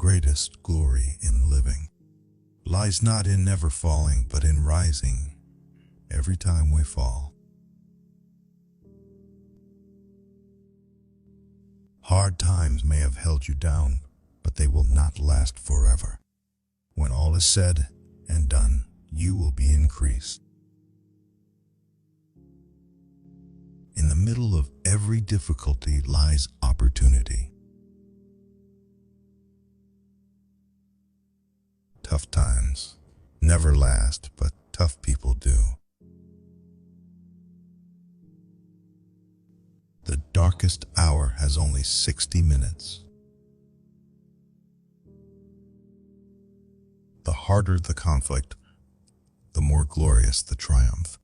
greatest glory in living lies not in never falling, but in rising every time we fall. Hard times may have held you down, but they will not last forever. When all is said and done, you will be increased. In the middle of every difficulty lies opportunity. Tough times never last, but tough people do. The darkest hour has only 60 minutes. The harder the conflict, the more glorious the triumph.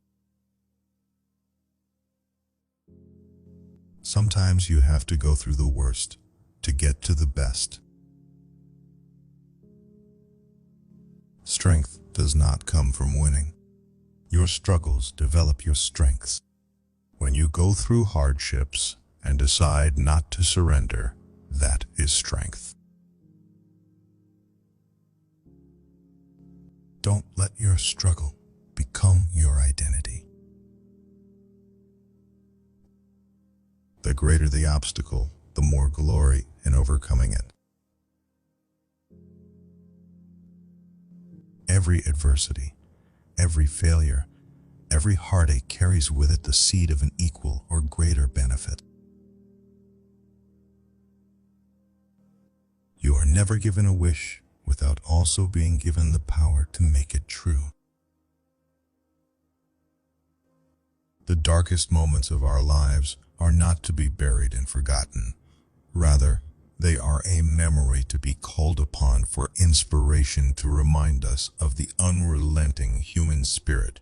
Sometimes you have to go through the worst to get to the best. Strength does not come from winning. Your struggles develop your strengths. When you go through hardships and decide not to surrender, that is strength. Don't let your struggle become your identity. The greater the obstacle, the more glory in overcoming it. Every adversity, every failure, every heartache carries with it the seed of an equal or greater benefit. You are never given a wish without also being given the power to make it true. The darkest moments of our lives are not to be buried and forgotten. Rather, they are a memory to be called upon for inspiration to remind us of the unrelenting human spirit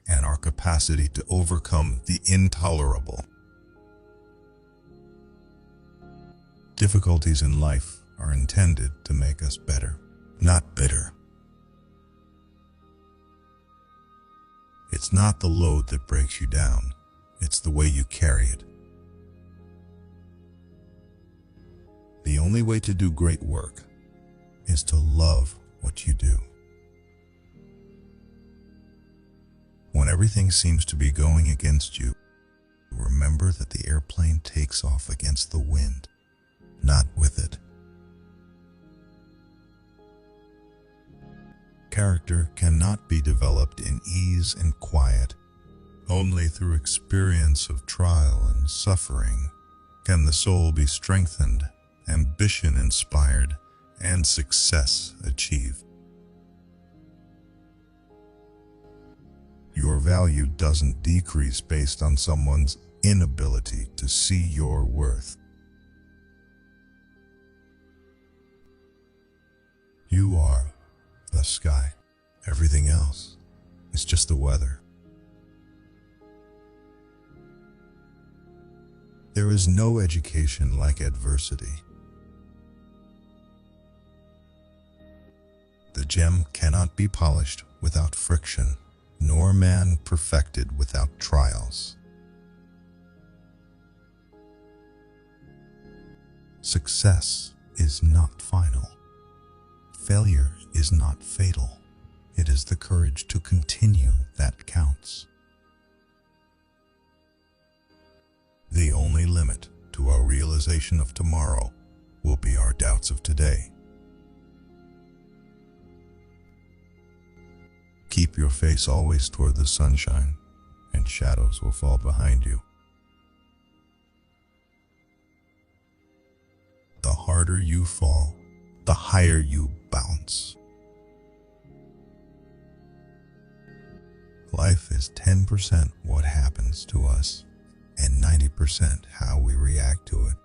and our capacity to overcome the intolerable. Difficulties in life are intended to make us better, not bitter. It's not the load that breaks you down, it's the way you carry it. The only way to do great work is to love what you do. When everything seems to be going against you, remember that the airplane takes off against the wind, not with it. Character cannot be developed in ease and quiet. Only through experience of trial and suffering can the soul be strengthened, ambition inspired, and success achieved. Your value doesn't decrease based on someone's inability to see your worth. You are the sky. Everything else is just the weather. There is no education like adversity. The gem cannot be polished without friction, nor man perfected without trials. Success is not final. Failure is not fatal. It is the courage to continue that counts. The only limit to our realization of tomorrow will be our doubts of today. Keep your face always toward the sunshine, and shadows will fall behind you. The harder you fall, the higher you bounce. Life is 10% what happens to us, and 90% how we react to it.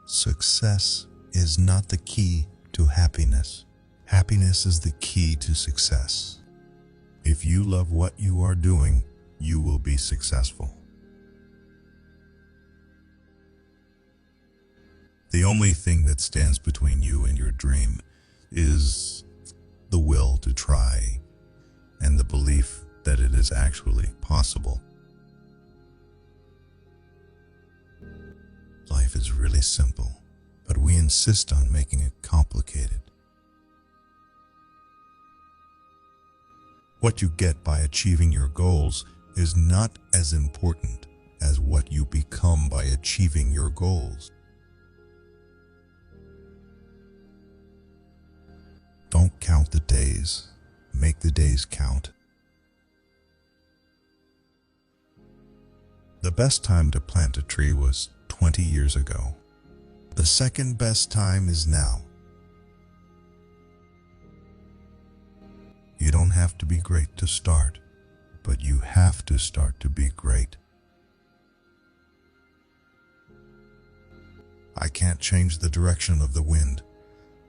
Success is not the key to happiness. Happiness is the key to success. If you love what you are doing, you will be successful. The only thing that stands between you and your dream is the will to try and the belief that it is actually possible. Life is really simple, but we insist on making it complicated. What you get by achieving your goals is not as important as what you become by achieving your goals. Don't count the days, make the days count. The best time to plant a tree was 20 years ago. The second best time is now. You don't have to be great to start, but you have to start to be great. I can't change the direction of the wind,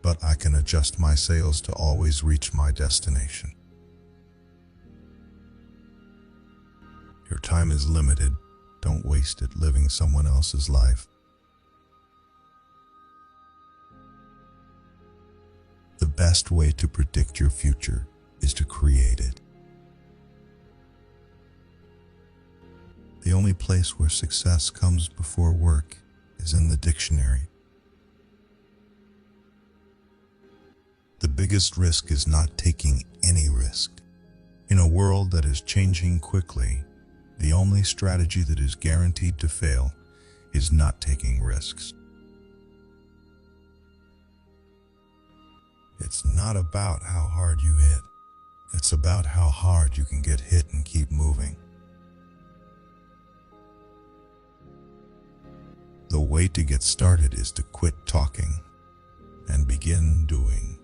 but I can adjust my sails to always reach my destination. Your time is limited. Don't waste it living someone else's life. The best way to predict your future is to create it. The only place where success comes before work is in the dictionary. The biggest risk is not taking any risk. In a world that is changing quickly, the only strategy that is guaranteed to fail is not taking risks. It's not about how hard you hit. It's about how hard you can get hit and keep moving. The way to get started is to quit talking and begin doing.